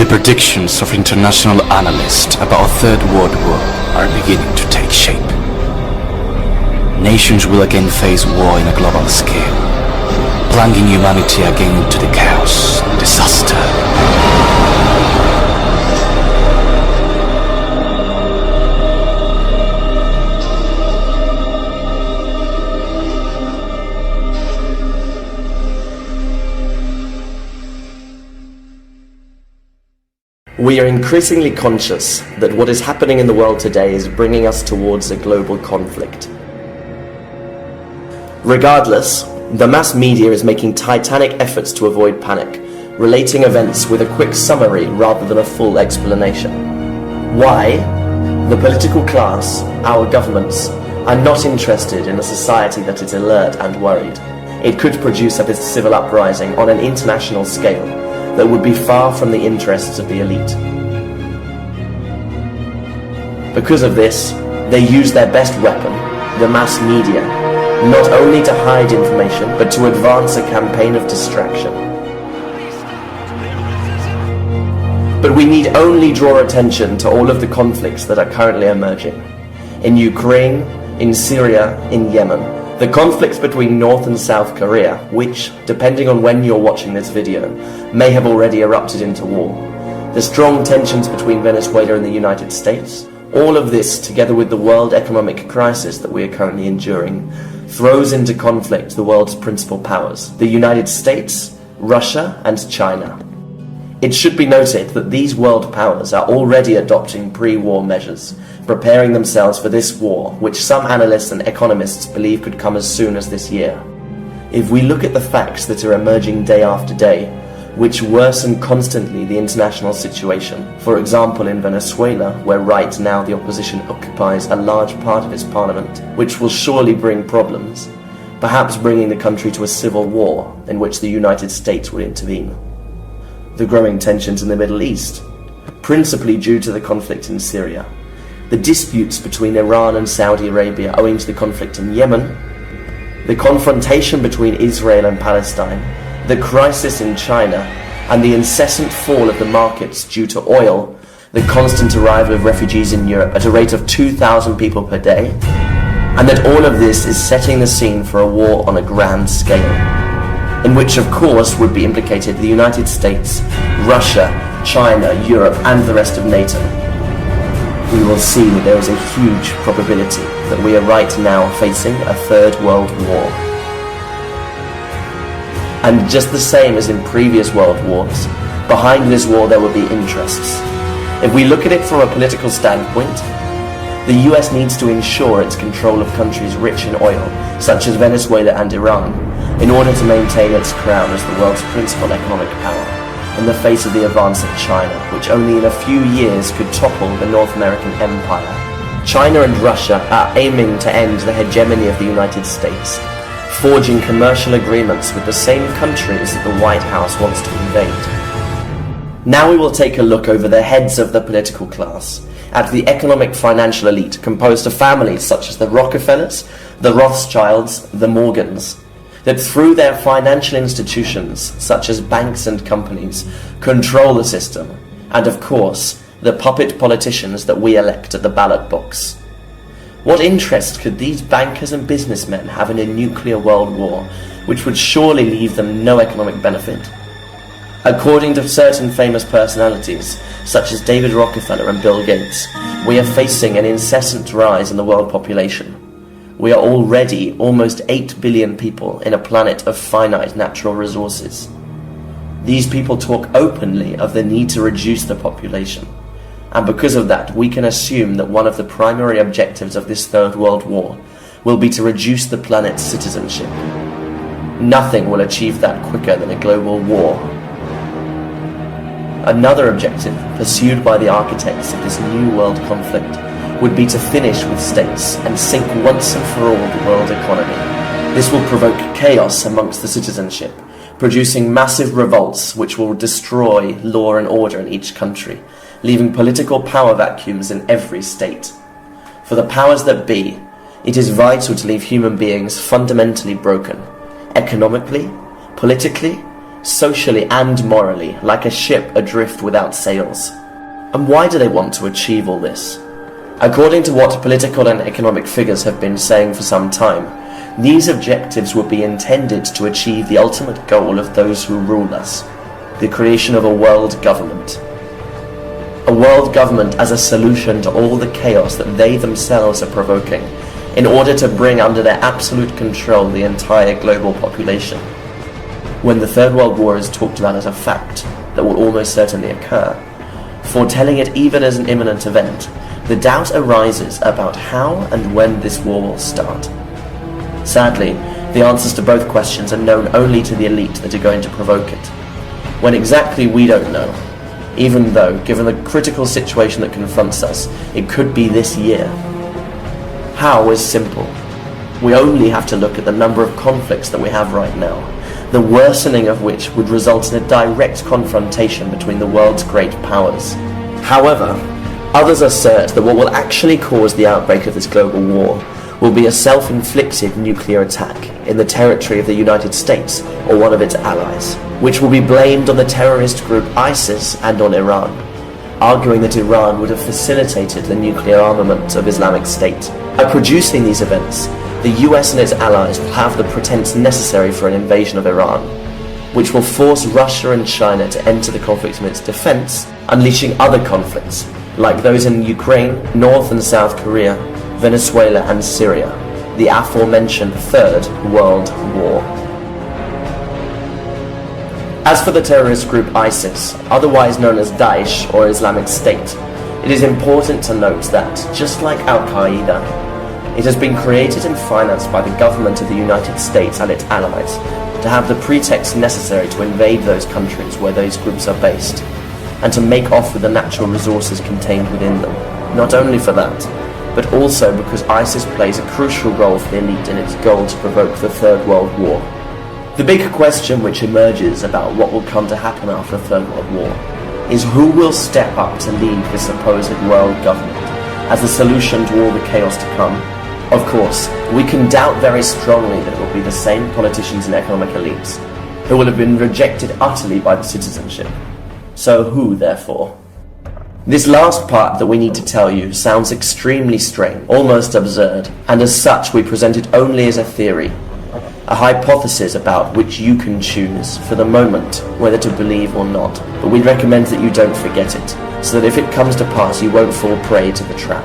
The predictions of international analysts about a third world war are beginning to take shape. Nations will again face war in a global scale, plunging humanity again into the chaos and disaster. We are increasingly conscious that what is happening in the world today is bringing us towards a global conflict. Regardless, the mass media is making titanic efforts to avoid panic, relating events with a quick summary rather than a full explanation. Why? The political class, our governments, are not interested in a society that is alert and worried. It could produce a civil uprising on an international scale that would be far from the interests of the elite. Because of this, they use their best weapon, the mass media, not only to hide information, but to advance a campaign of distraction. But we need only draw attention to all of the conflicts that are currently emerging. In Ukraine, in Syria, in Yemen, the conflicts between North and South Korea, which, depending on when you're watching this video, may have already erupted into war. The strong tensions between Venezuela and the United States. All of this, together with the world economic crisis that we are currently enduring, throws into conflict the world's principal powers, the United States, Russia, and China. It should be noted that these world powers are already adopting pre-war measures, preparing themselves for this war, which some analysts and economists believe could come as soon as this year. If we look at the facts that are emerging day after day, which worsen constantly the international situation, for example in Venezuela, where right now the opposition occupies a large part of its parliament, which will surely bring problems, perhaps bringing the country to a civil war in which the United States will intervene. The growing tensions in the Middle East, principally due to the conflict in Syria, the disputes between Iran and Saudi Arabia owing to the conflict in Yemen, the confrontation between Israel and Palestine, the crisis in China, and the incessant fall of the markets due to oil, the constant arrival of refugees in Europe at a rate of 2,000 people per day, and that all of this is setting the scene for a war on a grand scale, in which of course would be implicated the United States, Russia, China, Europe, and the rest of NATO. We will see that there is a huge probability that we are right now facing a third world war. And just the same as in previous world wars, behind this war there will be interests. If we look at it from a political standpoint, the US needs to ensure its control of countries rich in oil, such as Venezuela and Iran, in order to maintain its crown as the world's principal economic power, in the face of the advance of China, which only in a few years could topple the North American empire. China and Russia are aiming to end the hegemony of the United States, forging commercial agreements with the same countries that the White House wants to invade. Now we will take a look over the heads of the political class, at the economic financial elite composed of families such as the Rockefellers, the Rothschilds, the Morgans, that through their financial institutions, such as banks and companies, control the system, and of course, the puppet politicians that we elect at the ballot box. What interest could these bankers and businessmen have in a nuclear world war, which would surely leave them no economic benefit? According to certain famous personalities, such as David Rockefeller and Bill Gates, we are facing an incessant rise in the world population. We are already almost 8 billion people in a planet of finite natural resources. These people talk openly of the need to reduce the population, and because of that, we can assume that one of the primary objectives of this Third World War will be to reduce the planet's citizenship. Nothing will achieve that quicker than a global war. Another objective pursued by the architects of this new world conflict would be to finish with states and sink once and for all the world economy. This will provoke chaos amongst the citizenship, producing massive revolts which will destroy law and order in each country, leaving political power vacuums in every state. For the powers that be, it is vital to leave human beings fundamentally broken, economically, politically, socially and morally, like a ship adrift without sails. And why do they want to achieve all this? According to what political and economic figures have been saying for some time, these objectives would be intended to achieve the ultimate goal of those who rule us, the creation of a world government. A world government as a solution to all the chaos that they themselves are provoking, in order to bring under their absolute control the entire global population. When the Third World War is talked about as a fact that will almost certainly occur, foretelling it even as an imminent event, the doubt arises about how and when this war will start. Sadly, the answers to both questions are known only to the elite that are going to provoke it. When exactly we don't know, even though, given the critical situation that confronts us, it could be this year. How is simple. We only have to look at the number of conflicts that we have right now, the worsening of which would result in a direct confrontation between the world's great powers. However, others assert that what will actually cause the outbreak of this global war will be a self-inflicted nuclear attack in the territory of the United States or one of its allies, which will be blamed on the terrorist group ISIS and on Iran, arguing that Iran would have facilitated the nuclear armament of Islamic State. By producing these events, the US and its allies will have the pretense necessary for an invasion of Iran, which will force Russia and China to enter the conflict in its defense, unleashing other conflicts, like those in Ukraine, North and South Korea, Venezuela and Syria, the aforementioned Third World War. As for the terrorist group ISIS, otherwise known as Daesh or Islamic State, it is important to note that, just like Al-Qaeda, it has been created and financed by the government of the United States and its allies to have the pretext necessary to invade those countries where those groups are based, and to make off with the natural resources contained within them. Not only for that, but also because ISIS plays a crucial role for the elite in its goal to provoke the Third World War. The big question which emerges about what will come to happen after the Third World War is who will step up to lead the supposed world government as the solution to all the chaos to come. Of course, we can doubt very strongly that it will be the same politicians and economic elites who will have been rejected utterly by the citizenship. So who, therefore? This last part that we need to tell you sounds extremely strange, almost absurd, and as such we present it only as a theory, a hypothesis about which you can choose, for the moment, whether to believe or not, but we recommend that you don't forget it, so that if it comes to pass you won't fall prey to the trap.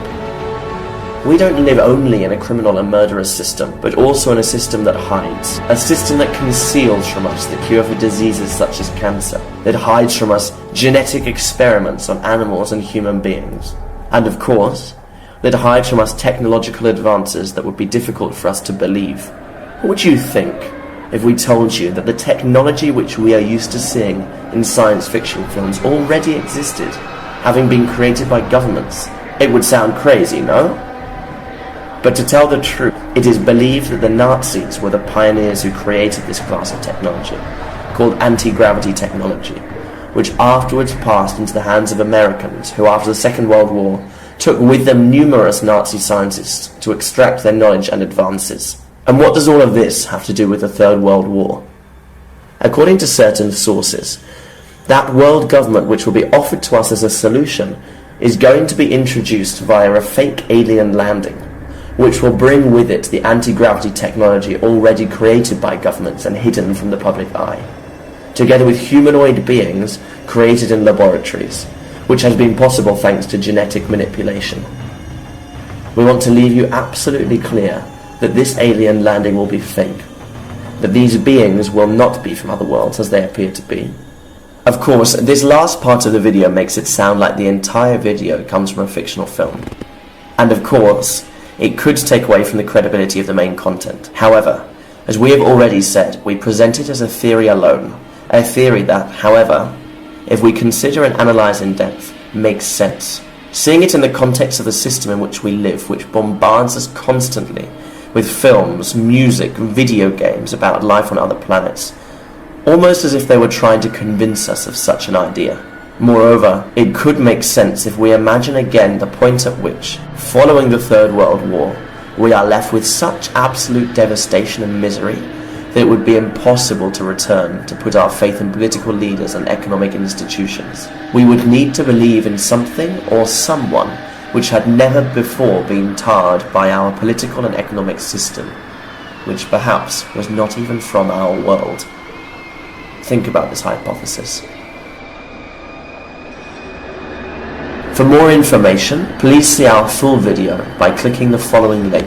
We don't live only in a criminal and murderous system, but also in a system that hides. A system that conceals from us the cure for diseases such as cancer, that hides from us genetic experiments on animals and human beings, and of course, that hides from us technological advances that would be difficult for us to believe. What would you think if we told you that the technology which we are used to seeing in science fiction films already existed, having been created by governments? It would sound crazy, no? But to tell the truth, it is believed that the Nazis were the pioneers who created this class of technology, called anti-gravity technology, which afterwards passed into the hands of Americans who, after the Second World War, took with them numerous Nazi scientists to extract their knowledge and advances. And what does all of this have to do with the Third World War? According to certain sources, that world government which will be offered to us as a solution is going to be introduced via a fake alien landing, which will bring with it the anti-gravity technology already created by governments and hidden from the public eye, together with humanoid beings created in laboratories, which has been possible thanks to genetic manipulation. We want to leave you absolutely clear that this alien landing will be fake, that these beings will not be from other worlds as they appear to be. Of course, this last part of the video makes it sound like the entire video comes from a fictional film. And of course, it could take away from the credibility of the main content. However, as we have already said, we present it as a theory alone, a theory that, however, if we consider and analyse in depth, makes sense. Seeing it in the context of the system in which we live, which bombards us constantly with films, music, video games about life on other planets, almost as if they were trying to convince us of such an idea. Moreover, it could make sense if we imagine again the point at which, following the Third World War, we are left with such absolute devastation and misery that it would be impossible to return to put our faith in political leaders and economic institutions. We would need to believe in something or someone which had never before been tarred by our political and economic system, which perhaps was not even from our world. Think about this hypothesis. For more information, please see our full video by clicking the following link.